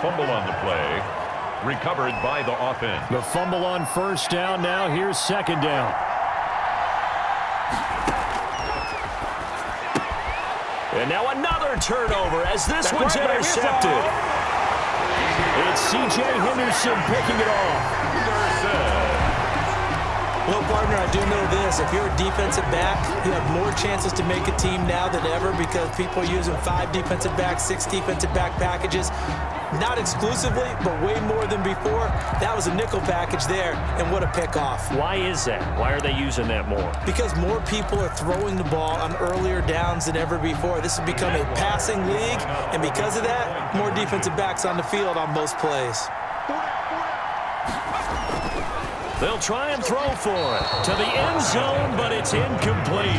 Fumble on the play. Recovered by the offense. The fumble on first down. Now here's second down. And now another turnover as this one's intercepted. It's C.J. Henderson picking it off. Well, partner, I do know this. If you're a defensive back, you have more chances to make a team now than ever because people are using 5 defensive backs, 6 defensive back packages. Not exclusively, but way more than before. That was a nickel package there, and what a pickoff. Why is that? Why are they using that more? Because more people are throwing the ball on earlier downs than ever before. This has become a passing league, and because of that, more defensive backs on the field on most plays. They'll try and throw for it to the end zone, but it's incomplete.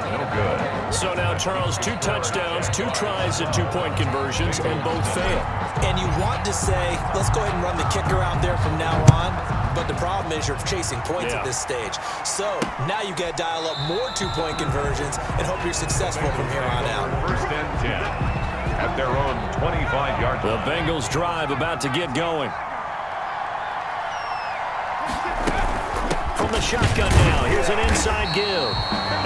No good. So now, Charles, 2 touchdowns, 2 tries and 2-point conversions, and both fail. And you want to say, let's go ahead and run the kicker out there from now on. But the problem is you're chasing points at this stage. So now you got to dial up more 2-point conversions and hope you're successful from here on out. First and 10 at their own 25-yard line. The Bengals drive about to get going. From the shotgun now, here's an inside give.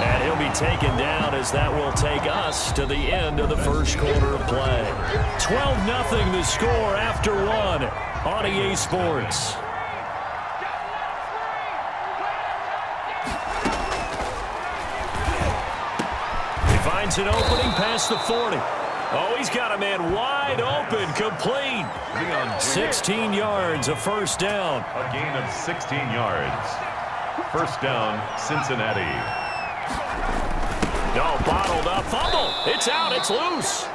And he'll be taken down as that will take us to the end of the first quarter of play. 12-0 the score after 1 on EA Sports. He finds an opening past the 40. Oh, he's got a man wide open, complete. 16 yards, a first down. A gain of 16 yards. First down, Cincinnati. No, bottled up, fumble. It's out, it's loose.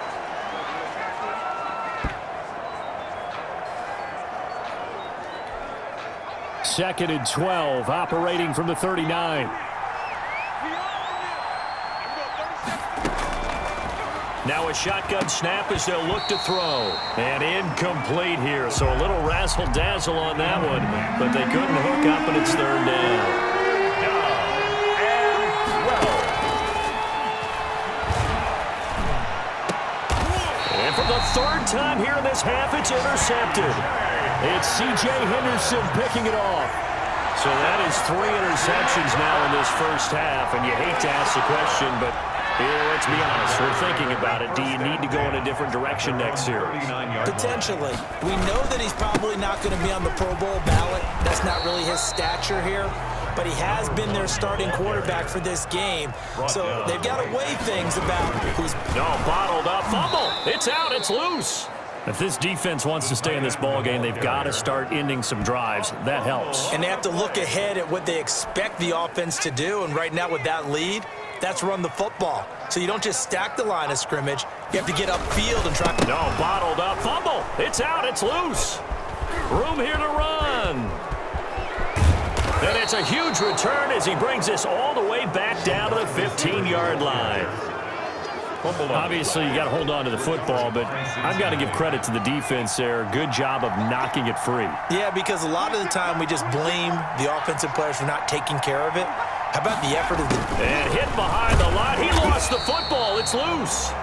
Second and 12, operating from the 39. Now a shotgun snap as they'll look to throw. And incomplete here, so a little razzle-dazzle on that one. But they couldn't hook up, and it's third down. And for the third time here in this half, it's intercepted. It's C.J. Henderson picking it off. So that is 3 interceptions now in this first half, and you hate to ask the question, but let's be honest, we're thinking about it. Do you need to go in a different direction next year? Potentially. We know that he's probably not going to be on the Pro Bowl ballot. That's not really his stature here. But he has been their starting quarterback for this game. So they've got to weigh things about who's... No, bottled up, fumble. It's out, it's loose. If this defense wants to stay in this ball game, they've got to start ending some drives. That helps. And they have to look ahead at what they expect the offense to do. And right now with that lead, that's run the football. So you don't just stack the line of scrimmage. You have to get upfield and try. No, bottled up, fumble. It's out, it's loose. Room here to run. And it's a huge return as he brings this all the way back down to the 15-yard line. Obviously, you got to hold on to the football, but I've got to give credit to the defense there. Good job of knocking it free. Yeah, because a lot of the time we just blame the offensive players for not taking care of it. How about the effort of the... And hit behind the line. He lost the football. It's loose.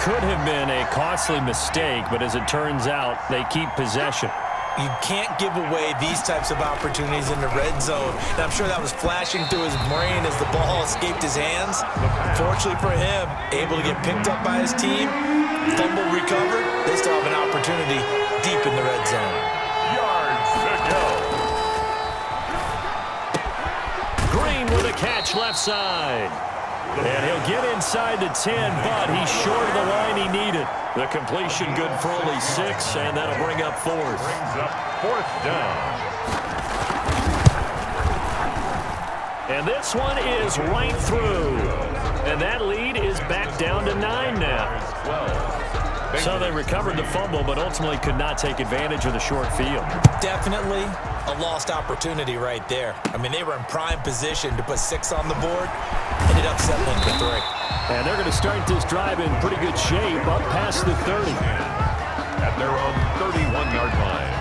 Could have been a costly mistake, but as it turns out, they keep possession. You can't give away these types of opportunities in the red zone. And I'm sure that was flashing through his brain as the ball escaped his hands. Fortunately for him, able to get picked up by his team, fumble recovered. They still have an opportunity deep in the red zone. Yards to go. Green with a catch left side. And he'll get inside the 10, but he's short of the line he needed. The completion good for only 6, and that'll bring up 4th. Brings up 4th down. And this one is right through. And that lead is back down to 9 now. So they recovered the fumble, but ultimately could not take advantage of the short field. Definitely a lost opportunity right there. I mean, they were in prime position to put 6 on the board. Ended up settling for 3. And they're going to start this drive in pretty good shape up past the 30. At their own 31-yard line.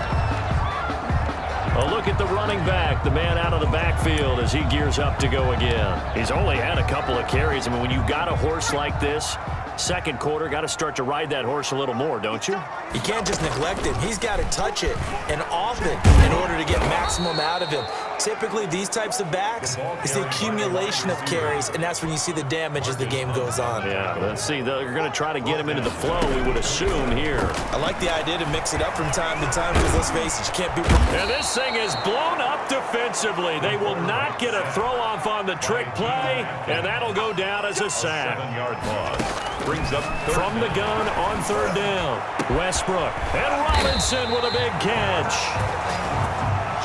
A look at the running back, the man out of the backfield as he gears up to go again. He's only had a couple of carries. I mean, when you've got a horse like this, Second quarter, got to start to ride that horse a little more, don't you? You can't just neglect him. He's got to touch it, and often, in order to get maximum out of him. Typically, these types of backs, it's the accumulation of carries, and that's when you see the damage as the game goes on. Yeah, let's see. They're going to try to get him into the flow, we would assume, here. I like the idea to mix it up from time to time because, let's face it, you can't be... And this thing is blown up defensively. They will not get a throw-off on the trick play, and that'll go down as a sack. 7-yard loss. Brings up From the gun on third down, Westbrook. And Robinson with a big catch.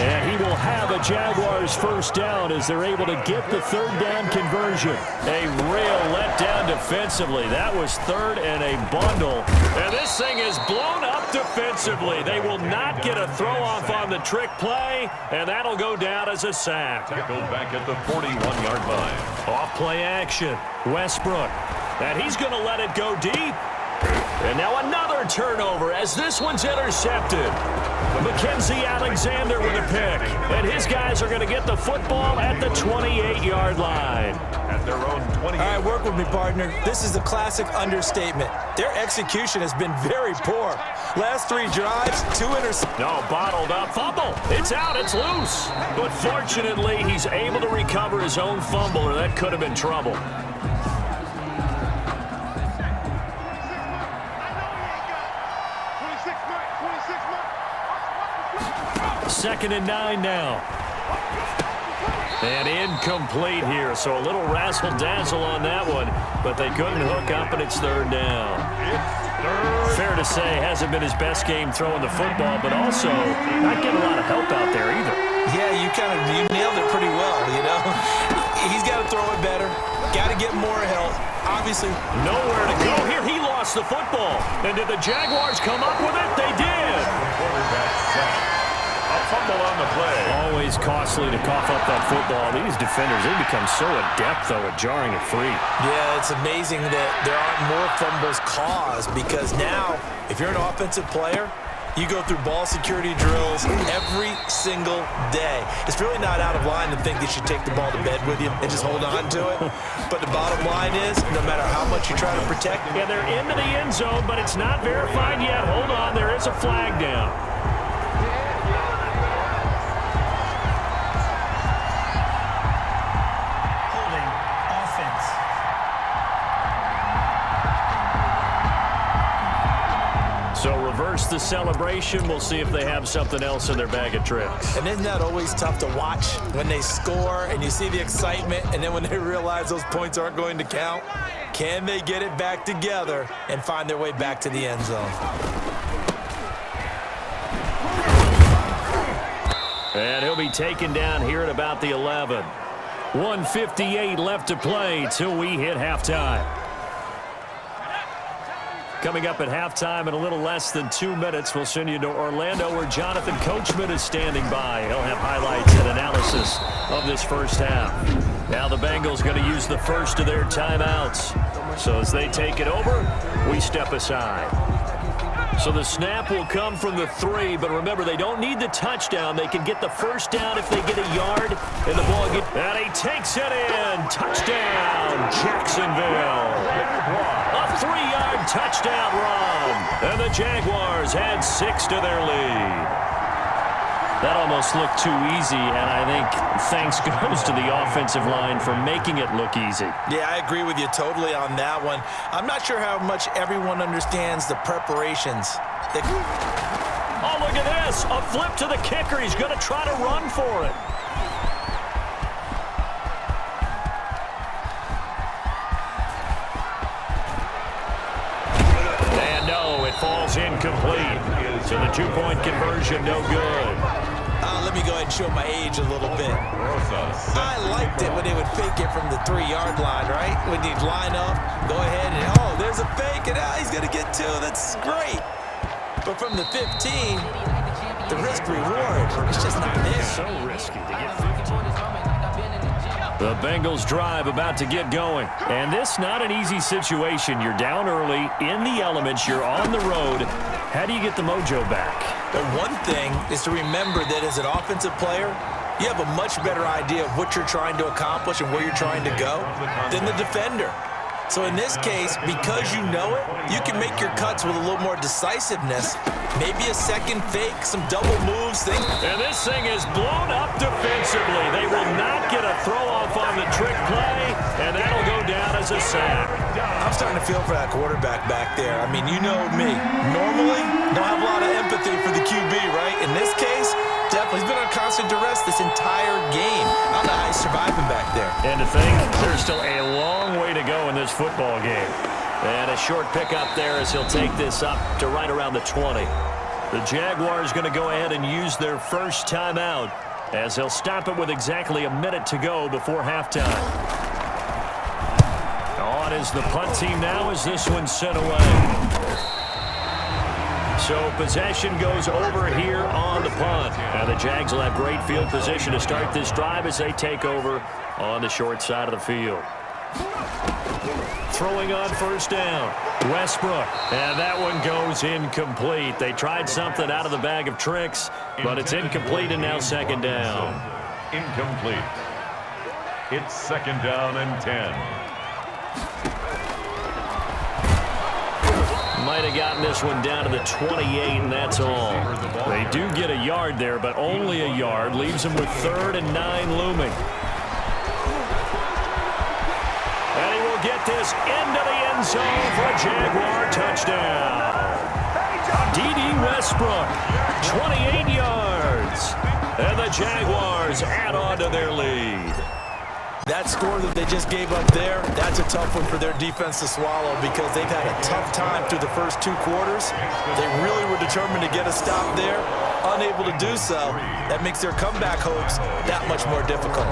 And he will have a Jaguars first down as they're able to get the third down conversion. A real letdown defensively. That was third and a bundle. And this thing is blown up defensively. They will not get a throw-off on the trick play, and that'll go down as a sack. Tackled back at the 41-yard line. Off play action, Westbrook. And he's going to let it go deep. And now another turnover as this one's intercepted. Mackenzie Alexander with a pick. And his guys are going to get the football at the 28-yard line. At their own 28. All right, work with me, partner. This is a classic understatement. Their execution has been very poor. Last 3 drives, 2 interceptions. No, bottled up. Fumble. It's out. It's loose. But fortunately, he's able to recover his own fumble, or that could have been trouble. Second and 9 now. And incomplete here, so a little razzle-dazzle on that one, but they couldn't hook up, and it's third down. Fair to say, hasn't been his best game throwing the football, but also not getting a lot of help out there either. Yeah, you nailed it pretty well, you know. He's got to throw it better. Got to get more help. Obviously, nowhere to go here. He lost the football. And did the Jaguars come up with it? They did. Quarterback sack. A fumble on the play. Always costly to cough up that football. These defenders, they become so adept, though, at jarring it free. Yeah, it's amazing that there aren't more fumbles caused because now, if you're an offensive player, you go through ball security drills every single day. It's really not out of line to think you should take the ball to bed with you and just hold on to it. But the bottom line is, no matter how much you try to protect. Yeah, they're into the end zone, but it's not verified yet. Hold on, there is a flag down. So reverse the celebration. We'll see if they have something else in their bag of tricks. And isn't that always tough to watch when they score and you see the excitement and then when they realize those points aren't going to count? Can they get it back together and find their way back to the end zone? And he'll be taken down here at about the 11. 1:58 left to play till we hit halftime. Coming up at halftime in a little less than 2 minutes, we'll send you to Orlando where Jonathan Coachman is standing by. He'll have highlights and analysis of this first half. Now the Bengals going to use the first of their timeouts. So as they take it over, we step aside. So the snap will come from the 3, but remember, they don't need the touchdown. They can get the first down if they get a yard, and the ball gets... And he takes it in. Touchdown, Jacksonville. A 3-yard touchdown run. And the Jaguars add 6 to their lead. That almost looked too easy, and I think thanks goes to the offensive line for making it look easy. Yeah, I agree with you totally on that one. I'm not sure how much everyone understands the preparations. Oh, look at this. A flip to the kicker. He's going to try to run for it. And no, it falls incomplete. So the 2-point conversion, no good. Let me go ahead and show my age a little bit. I liked it when they would fake it from the 3-yard line, right? When you'd line up, go ahead and, oh, there's a fake, and he's going to get 2. That's great. But from the 15, the risk-reward, it's just not there. So risky to get 15. The Bengals drive about to get going. And this not an easy situation. You're down early, in the elements, you're on the road. How do you get the mojo back? But one thing is to remember that as an offensive player, you have a much better idea of what you're trying to accomplish and where you're trying to go than the defender. So in this case, because you know it, you can make your cuts with a little more decisiveness. Maybe a second fake, some double moves. And this thing is blown up defensively. They will not get a throw-off on the trick play, and that'll go down as a sack. I'm starting to feel for that quarterback back there. I mean, you know me. Normally, don't have a lot of empathy for the QB, right? In this case, definitely. He's been on constant duress this entire game. I don't know how he's surviving back there. And to think, there's still a long way to go in this football game. And a short pickup there as he'll take this up to right around the 20. The Jaguars going to go ahead and use their first timeout as they'll stop it with exactly a minute to go before halftime. On is the punt team now as this one's sent away. So possession goes over here on the punt. Now the Jags will have great field position to start this drive as they take over on the short side of the field. Throwing on first down, Westbrook, and that one goes incomplete. They tried something out of the bag of tricks, but it's incomplete and now second down. Incomplete. It's second down and 10. Might have gotten this one down to the 28, and that's all. They do get a yard there, but only a yard. Leaves them with 3rd and 9 looming. And he will get this into the end zone for a Jaguar touchdown. D.D. Westbrook, 28 yards. And the Jaguars add on to their lead. That score that they just gave up there, that's a tough one for their defense to swallow because they've had a tough time through the first 2 quarters. They really were determined to get a stop there, unable to do so. That makes their comeback hopes that much more difficult.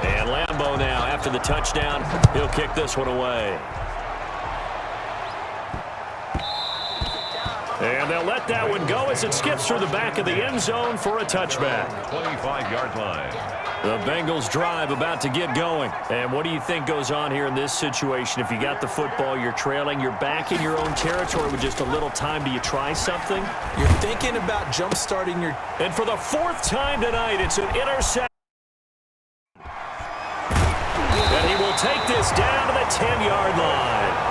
And Lambeau now, after the touchdown, he'll kick this one away. And they'll let that one go as it skips through the back of the end zone for a touchback. 25-yard line. The Bengals drive about to get going. And what do you think goes on here in this situation? If you got the football, you're trailing, you're back in your own territory with just a little time. Do you try something? You're thinking about jump-starting your... And for the 4th time tonight, it's an interception. And he will take this down to the 10-yard line.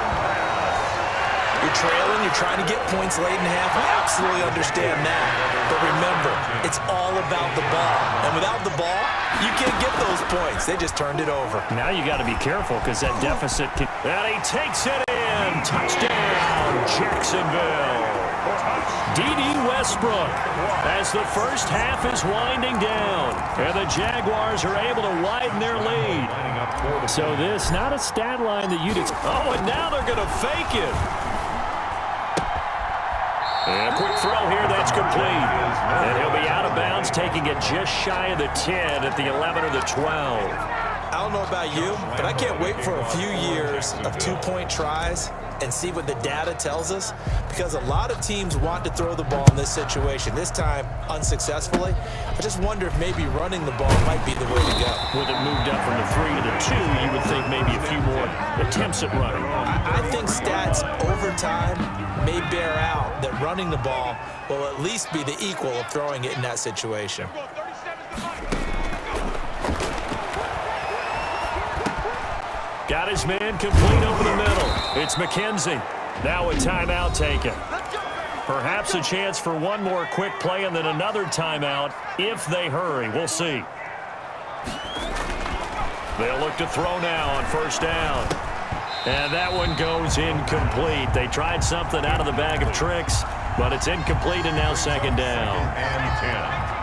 You're trailing, you're trying to get points late in half. I absolutely understand that. But remember, it's all about the ball. And without the ball, you can't get those points. They just turned it over. Now you got to be careful because that deficit can... And he takes it in. Touchdown, Jacksonville. D.D. Westbrook as the first half is winding down. And the Jaguars are able to widen their lead. So this, not a stat line that you'd... Oh, and now they're going to fake it. And a quick throw here, that's complete. And he'll be out of bounds, taking it just shy of the 10 at the 11 or the 12. I don't know about you, but I can't wait for a few years of 2-point tries and see what the data tells us, because a lot of teams want to throw the ball in this situation, this time unsuccessfully. I just wonder if maybe running the ball might be the way to go. With it moved up from the 3 to the 2, you would think maybe a few more attempts at running. I think stats over time may bear out that running the ball will at least be the equal of throwing it in that situation. Got his man complete over the middle. It's McKenzie. Now a timeout taken. Perhaps a chance for one more quick play and then another timeout if they hurry. We'll see. They'll look to throw now on first down. And that one goes incomplete. They tried something out of the bag of tricks, but it's incomplete and now second down. And 10.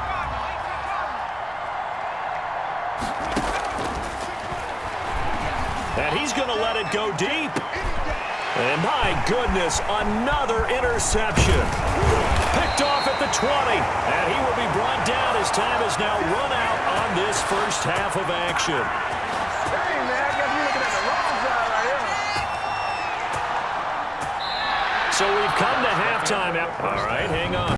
And he's going to let it go deep. And my goodness, another interception. Picked off at the 20. And he will be brought down as time is now run out on this first half of action. Hey, man, I guess you're looking at the wrong side right here. So we've come to halftime. All right, hang on.